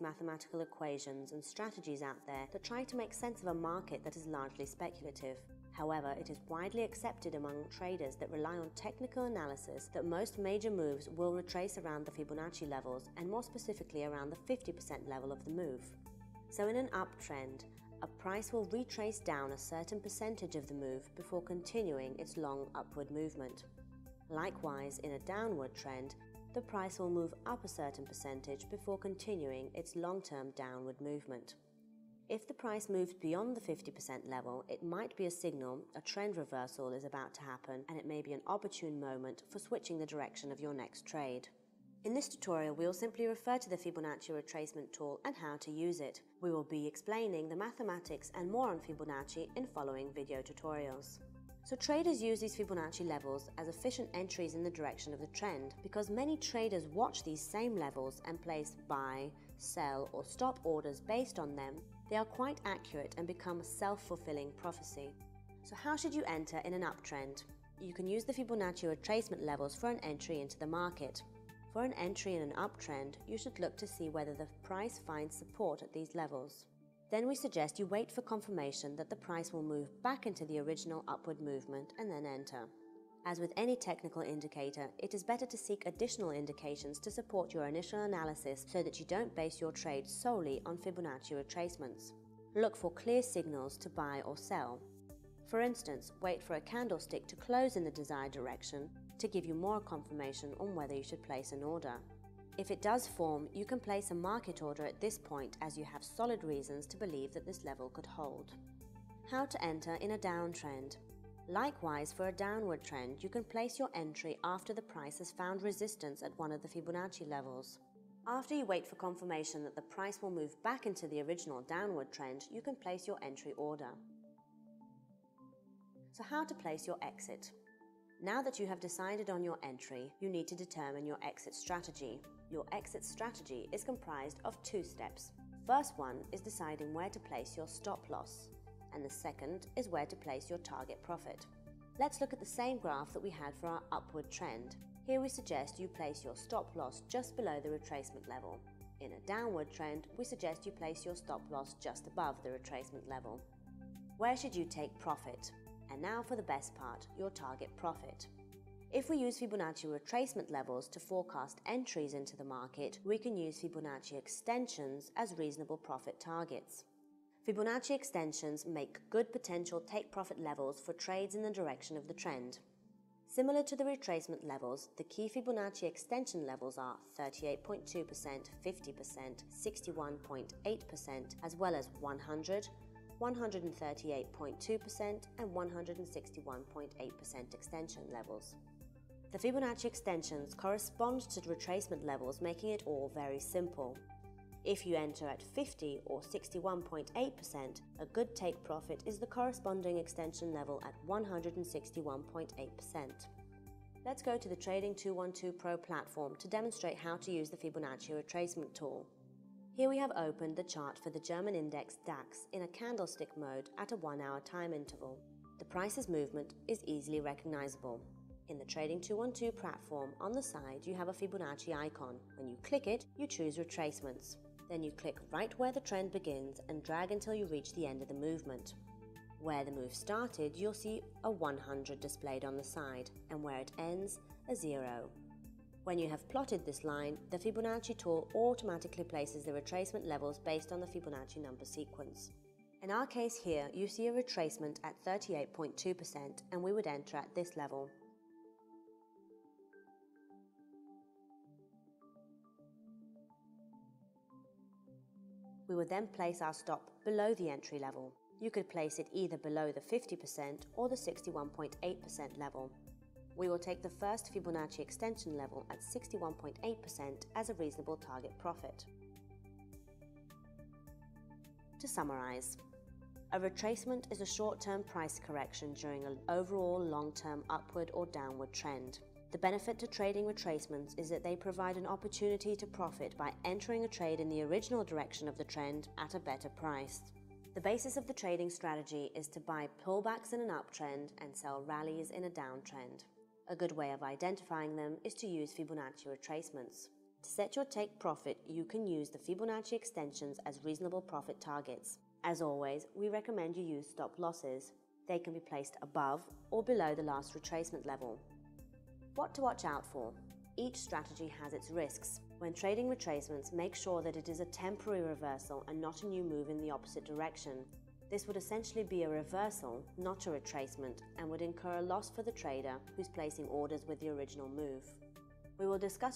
mathematical equations and strategies out there that try to make sense of a market that is largely speculative. However, it is widely accepted among traders that rely on technical analysis that most major moves will retrace around the Fibonacci levels, and more specifically around the 50% level of the move. So in an uptrend, a price will retrace down a certain percentage of the move before continuing its long upward movement. Likewise, in a downward trend, the price will move up a certain percentage before continuing its long-term downward movement. If the price moves beyond the 50% level, it might be a signal a trend reversal is about to happen, and it may be an opportune moment for switching the direction of your next trade. In this tutorial, we will simply refer to the Fibonacci retracement tool and how to use it. We will be explaining the mathematics and more on Fibonacci in following video tutorials. So traders use these Fibonacci levels as efficient entries in the direction of the trend because many traders watch these same levels and place buy, sell, or stop orders based on them. They are quite accurate and become a self-fulfilling prophecy. So how should you enter in an uptrend? You can use the Fibonacci retracement levels for an entry into the market. For an entry in an uptrend, you should look to see whether the price finds support at these levels. Then we suggest you wait for confirmation that the price will move back into the original upward movement and then enter. As with any technical indicator, it is better to seek additional indications to support your initial analysis so that you don't base your trade solely on Fibonacci retracements. Look for clear signals to buy or sell. For instance, wait for a candlestick to close in the desired direction to give you more confirmation on whether you should place an order. If it does form, you can place a market order at this point as you have solid reasons to believe that this level could hold. How to enter in a downtrend. Likewise, for a downward trend, you can place your entry after the price has found resistance at one of the Fibonacci levels. After you wait for confirmation that the price will move back into the original downward trend, you can place your entry order. So how to place your exit? Now that you have decided on your entry, you need to determine your exit strategy. Your exit strategy is comprised of two steps. First one is deciding where to place your stop loss, and the second is where to place your target profit. Let's look at the same graph that we had for our upward trend. Here we suggest you place your stop loss just below the retracement level. In a downward trend, we suggest you place your stop loss just above the retracement level. Where should you take profit? And now for the best part, your target profit. If we use Fibonacci retracement levels to forecast entries into the market, we can use Fibonacci extensions as reasonable profit targets. Fibonacci extensions make good potential take-profit levels for trades in the direction of the trend. Similar to the retracement levels, the key Fibonacci extension levels are 38.2%, 50%, 61.8%, as well as 100%, 138.2% and 161.8% extension levels. The Fibonacci extensions correspond to retracement levels, making it all very simple. If you enter at 50 or 61.8%, a good take profit is the corresponding extension level at 161.8%. Let's go to the Trading 212 Pro platform to demonstrate how to use the Fibonacci retracement tool. Here we have opened the chart for the German index DAX in a candlestick mode at a 1-hour time interval. The price's movement is easily recognizable. In the Trading 212 platform, on the side you have a Fibonacci icon. When you click it, you choose retracements. Then you click right where the trend begins and drag until you reach the end of the movement. Where the move started, you'll see a 100 displayed on the side, and where it ends, a 0. When you have plotted this line, the Fibonacci tool automatically places the retracement levels based on the Fibonacci number sequence. In our case here, you see a retracement at 38.2%, and we would enter at this level. We would then place our stop below the entry level. You could place it either below the 50% or the 61.8% level. We will take the first Fibonacci extension level at 61.8% as a reasonable target profit. To summarize, a retracement is a short-term price correction during an overall long-term upward or downward trend. The benefit to trading retracements is that they provide an opportunity to profit by entering a trade in the original direction of the trend at a better price. The basis of the trading strategy is to buy pullbacks in an uptrend and sell rallies in a downtrend. A good way of identifying them is to use Fibonacci retracements. To set your take profit, you can use the Fibonacci extensions as reasonable profit targets. As always, we recommend you use stop losses. They can be placed above or below the last retracement level. What to watch out for? Each strategy has its risks. When trading retracements, make sure that it is a temporary reversal and not a new move in the opposite direction. This would essentially be a reversal, not a retracement, and would incur a loss for the trader who's placing orders with the original move. We will discuss